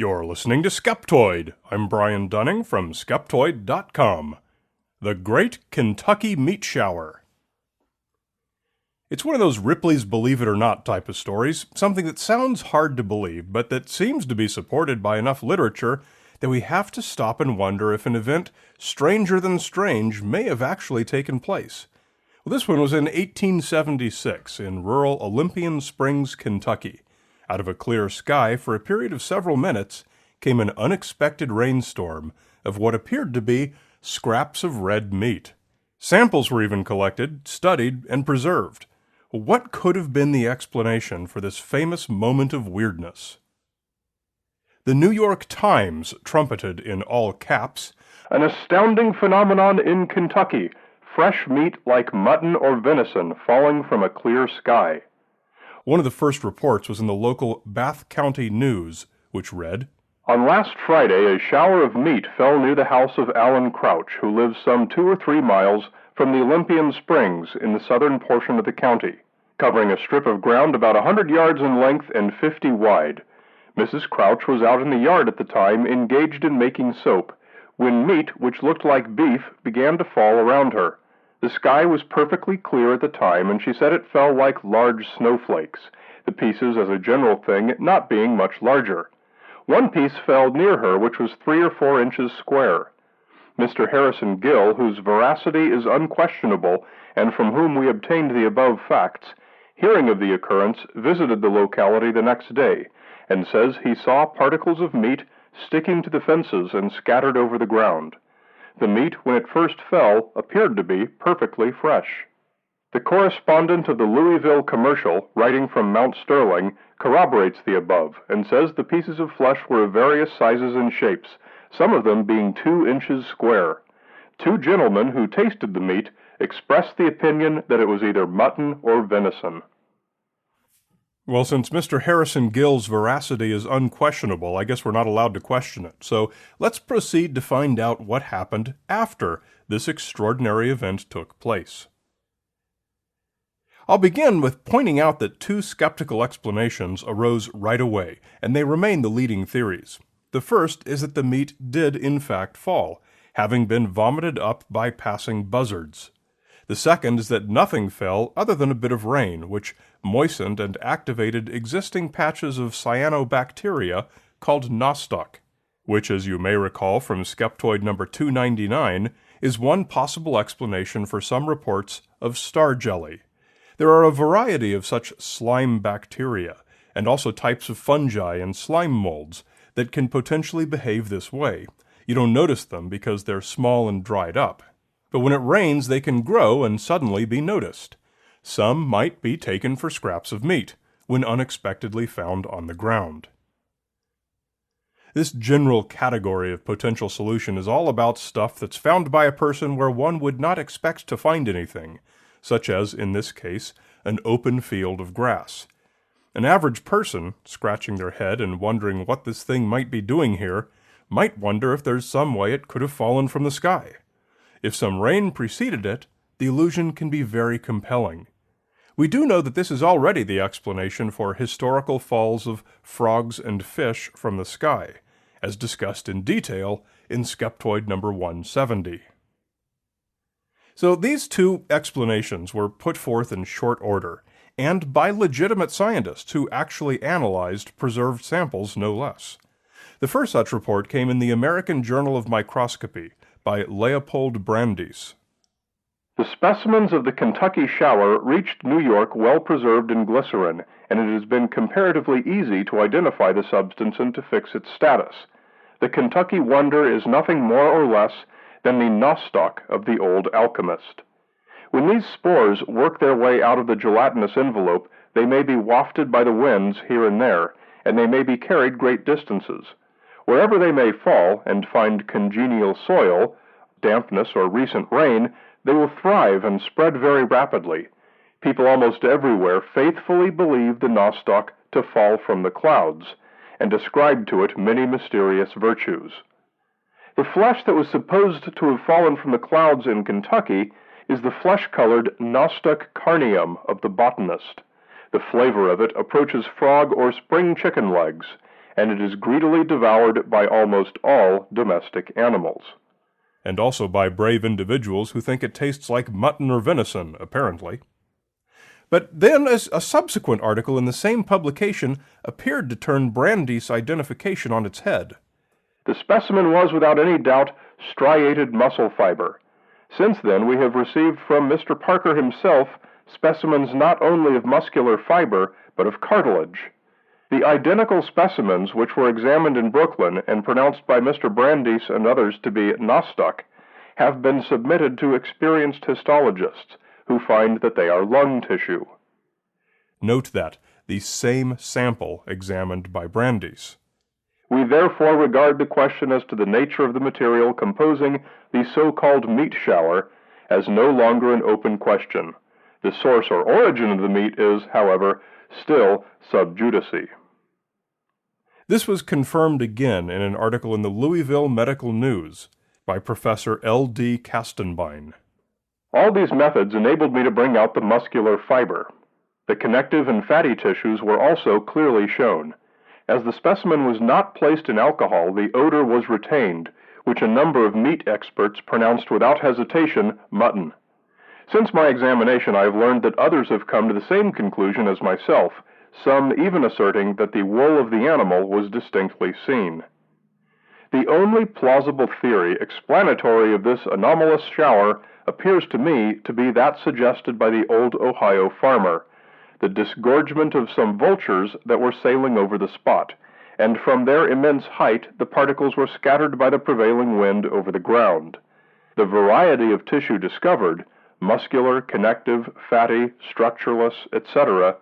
You're listening to Skeptoid. I'm Brian Dunning from Skeptoid.com. The Great Kentucky Meat Shower. It's one of those Ripley's Believe It or Not type of stories, something that sounds hard to believe, but that seems to be supported by enough literature that we have to stop and wonder if an event stranger than strange may have actually taken place. Well, this one was in 1876 in rural Olympian Springs, Kentucky. Out of a clear sky, for a period of several minutes, came an unexpected rainstorm of what appeared to be scraps of red meat. Samples were even collected, studied, and preserved. What could have been the explanation for this famous moment of weirdness? The New York Times trumpeted in all caps, "An astounding phenomenon in Kentucky, fresh meat like mutton or venison falling from a clear sky." One of the first reports was in the local Bath County News, which read, "On last Friday, a shower of meat fell near the house of Alan Crouch, who lives some 2 or 3 miles from the Olympian Springs in the southern portion of the county, covering a strip of ground about 100 yards in length and 50 wide. Mrs. Crouch was out in the yard at the time, engaged in making soap, when meat, which looked like beef, began to fall around her. The sky was perfectly clear at the time, and she said it fell like large snowflakes, the pieces as a general thing not being much larger. One piece fell near her, which was 3 or 4 inches square. Mr. Harrison Gill, whose veracity is unquestionable, and from whom we obtained the above facts, hearing of the occurrence, visited the locality the next day, and says he saw particles of meat sticking to the fences and scattered over the ground. The meat, when it first fell, appeared to be perfectly fresh." The correspondent of the Louisville Commercial, writing from Mount Sterling, corroborates the above, and says the pieces of flesh were of various sizes and shapes, some of them being 2 inches square. 2 gentlemen who tasted the meat expressed the opinion that it was either mutton or venison. Well, since Mr. Harrison Gill's veracity is unquestionable, I guess we're not allowed to question it. So let's proceed to find out what happened after this extraordinary event took place. I'll begin with pointing out that 2 skeptical explanations arose right away, and they remain the leading theories. The first is that the meat did in fact fall, having been vomited up by passing buzzards. The second is that nothing fell other than a bit of rain, which moistened and activated existing patches of cyanobacteria called nostoc, which, as you may recall from Skeptoid number 299, is one possible explanation for some reports of star jelly. There are a variety of such slime bacteria, and also types of fungi and slime molds that can potentially behave this way. You don't notice them because they're small and dried up. But when it rains, they can grow and suddenly be noticed. Some might be taken for scraps of meat, when unexpectedly found on the ground. This general category of potential solution is all about stuff that's found by a person where one would not expect to find anything, such as, in this case, an open field of grass. An average person, scratching their head and wondering what this thing might be doing here, might wonder if there's some way it could have fallen from the sky. If some rain preceded it, the illusion can be very compelling. We do know that this is already the explanation for historical falls of frogs and fish from the sky, as discussed in detail in Skeptoid number 170. So these 2 explanations were put forth in short order, and by legitimate scientists who actually analyzed preserved samples, no less. The first such report came in the American Journal of Microscopy by Leopold Brandes. "The specimens of the Kentucky shower reached New York well preserved in glycerin, and it has been comparatively easy to identify the substance and to fix its status. The Kentucky wonder is nothing more or less than the nostoc of the old alchemist. When these spores work their way out of the gelatinous envelope, they may be wafted by the winds here and there, and they may be carried great distances. Wherever they may fall and find congenial soil, dampness or recent rain, they will thrive and spread very rapidly. People almost everywhere faithfully believe the nostoc to fall from the clouds, and ascribe to it many mysterious virtues. The flesh that was supposed to have fallen from the clouds in Kentucky is the flesh-colored nostoc carneum of the botanist. The flavor of it approaches frog or spring chicken legs. and it is greedily devoured by almost all domestic animals. And also by brave individuals who think it tastes like mutton or venison, apparently. But then a subsequent article in the same publication appeared to turn Brandeis' identification on its head. The specimen was without any doubt striated muscle fiber. Since then, we have received from Mr. Parker himself specimens not only of muscular fiber, but of cartilage. The identical specimens which were examined in Brooklyn and pronounced by Mr. Brandeis and others to be nostoc have been submitted to experienced histologists, who find that they are lung tissue. Note that, the same sample examined by Brandeis. We therefore regard the question as to the nature of the material composing the so-called meat shower as no longer an open question. The source or origin of the meat is, however, still sub judice. This was confirmed again in an article in the Louisville Medical News by Professor L.D. Kastenbein. All these methods enabled me to bring out the muscular fiber. The connective and fatty tissues were also clearly shown. As the specimen was not placed in alcohol, the odor was retained, which a number of meat experts pronounced without hesitation mutton. Since my examination, I have learned that others have come to the same conclusion as myself, some even asserting that the wool of the animal was distinctly seen. The only plausible theory explanatory of this anomalous shower appears to me to be that suggested by the old Ohio farmer, the disgorgement of some vultures that were sailing over the spot, and from their immense height the particles were scattered by the prevailing wind over the ground. The variety of tissue discovered, muscular, connective, fatty, structureless, etc.,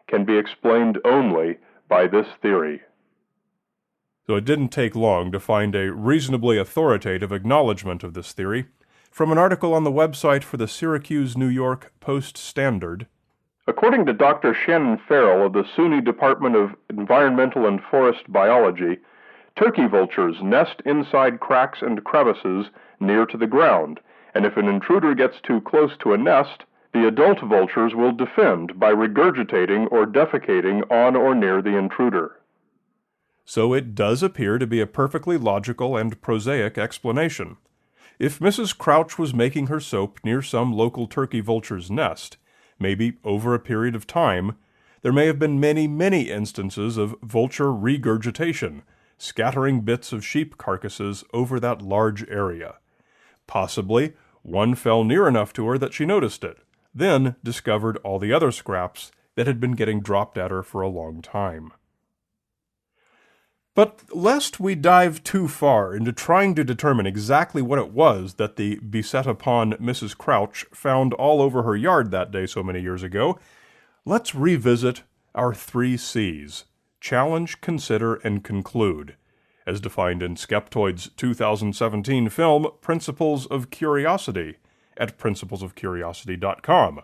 can be explained only by this theory. So it didn't take long to find a reasonably authoritative acknowledgement of this theory from an article on the website for the Syracuse, New York Post-Standard. According to Dr. Shannon Farrell of the SUNY Department of Environmental and Forest Biology, turkey vultures nest inside cracks and crevices near to the ground, and if an intruder gets too close to a nest, the adult vultures will defend by regurgitating or defecating on or near the intruder. So it does appear to be a perfectly logical and prosaic explanation. If Mrs. Crouch was making her soap near some local turkey vulture's nest, maybe over a period of time, there may have been many instances of vulture regurgitation, scattering bits of sheep carcasses over that large area. Possibly, one fell near enough to her that she noticed it, then discovered all the other scraps that had been getting dropped at her for a long time. But lest we dive too far into trying to determine exactly what it was that the beset-upon Mrs. Crouch found all over her yard that day so many years ago, let's revisit our 3 C's: challenge, consider, and conclude, as defined in Skeptoid's 2017 film Principles of Curiosity at principlesofcuriosity.com.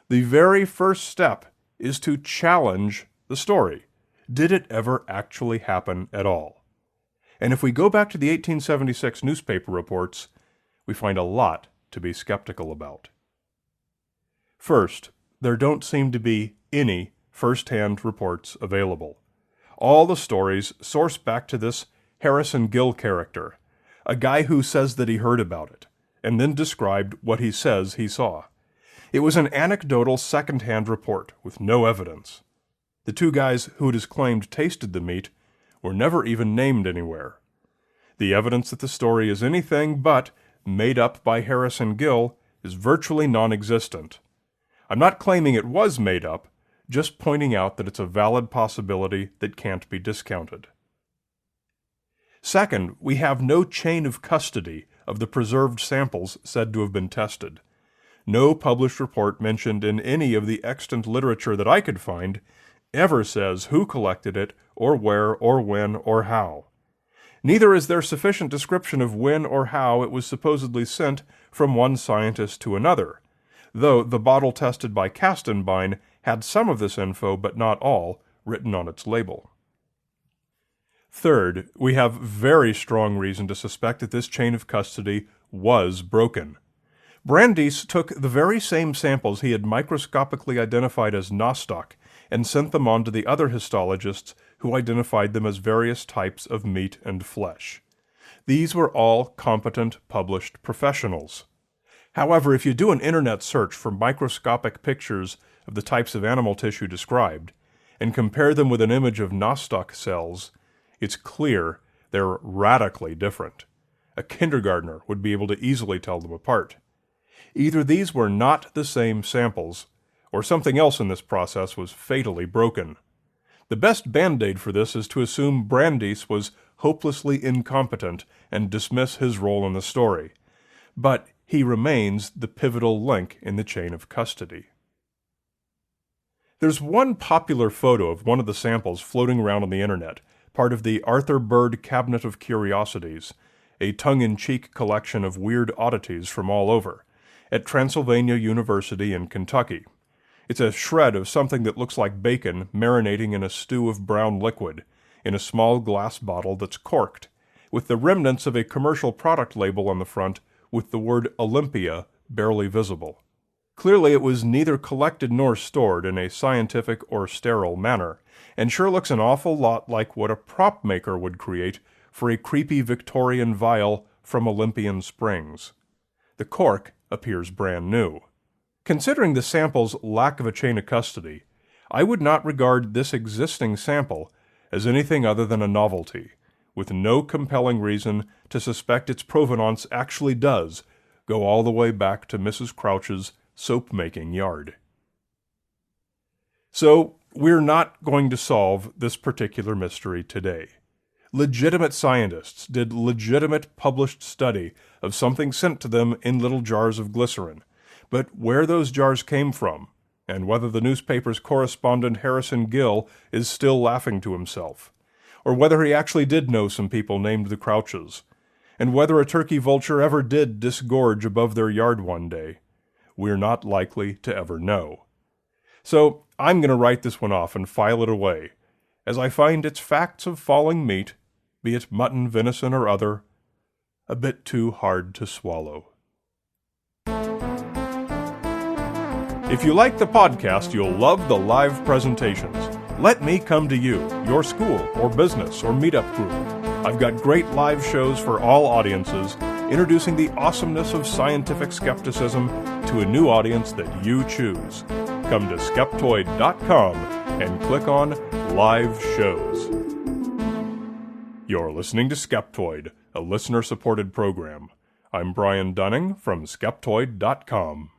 The very first step is to challenge the story. Did it ever actually happen at all? And if we go back to the 1876 newspaper reports, we find a lot to be skeptical about. First, there don't seem to be any first-hand reports available. All the stories source back to this Harrison Gill character, a guy who says that he heard about it, and then described what he says he saw. It was an anecdotal second-hand report with no evidence. The 2 guys who it is claimed tasted the meat were never even named anywhere. The evidence that the story is anything but made up by Harrison Gill is virtually non-existent. I'm not claiming it was made up, just pointing out that it's a valid possibility that can't be discounted. Second, we have no chain of custody of the preserved samples said to have been tested. No published report mentioned in any of the extant literature that I could find ever says who collected it, or where, or when, or how. Neither is there sufficient description of when or how it was supposedly sent from one scientist to another, though the bottle tested by Kastenbein had some of this info, but not all, written on its label. Third, we have very strong reason to suspect that this chain of custody was broken. Brandeis took the very same samples he had microscopically identified as nostoc and sent them on to the other histologists who identified them as various types of meat and flesh. These were all competent, published professionals. However, if you do an internet search for microscopic pictures of the types of animal tissue described, and compare them with an image of nostoc cells, it's clear they're radically different. A kindergartner would be able to easily tell them apart. Either these were not the same samples, or something else in this process was fatally broken. The best band-aid for this is to assume Brandis was hopelessly incompetent and dismiss his role in the story. But he remains the pivotal link in the chain of custody. There's one popular photo of one of the samples floating around on the internet, part of the Arthur Bird Cabinet of Curiosities, a tongue-in-cheek collection of weird oddities from all over, at Transylvania University in Kentucky. It's a shred of something that looks like bacon marinating in a stew of brown liquid, in a small glass bottle that's corked, with the remnants of a commercial product label on the front with the word Olympia barely visible. Clearly it was neither collected nor stored in a scientific or sterile manner, and sure looks an awful lot like what a prop maker would create for a creepy Victorian vial from Olympian Springs. The cork appears brand new. Considering the sample's lack of a chain of custody, I would not regard this existing sample as anything other than a novelty, with no compelling reason to suspect its provenance actually does go all the way back to Mrs. Crouch's soap-making yard. So, we're not going to solve this particular mystery today. Legitimate scientists did legitimate published study of something sent to them in little jars of glycerin, but where those jars came from, and whether the newspaper's correspondent Harrison Gill is still laughing to himself, or whether he actually did know some people named the Crouches, and whether a turkey vulture ever did disgorge above their yard one day, we're not likely to ever know. So I'm going to write this one off and file it away, as I find its facts of falling meat, be it mutton, venison, or other, a bit too hard to swallow. If you like the podcast, you'll love the live presentations. Let me come to you, your school or business or meetup group. I've got great live shows for all audiences, introducing the awesomeness of scientific skepticism to a new audience that you choose. Come to Skeptoid.com and click on Live Shows. You're listening to Skeptoid, a listener-supported program. I'm Brian Dunning from Skeptoid.com.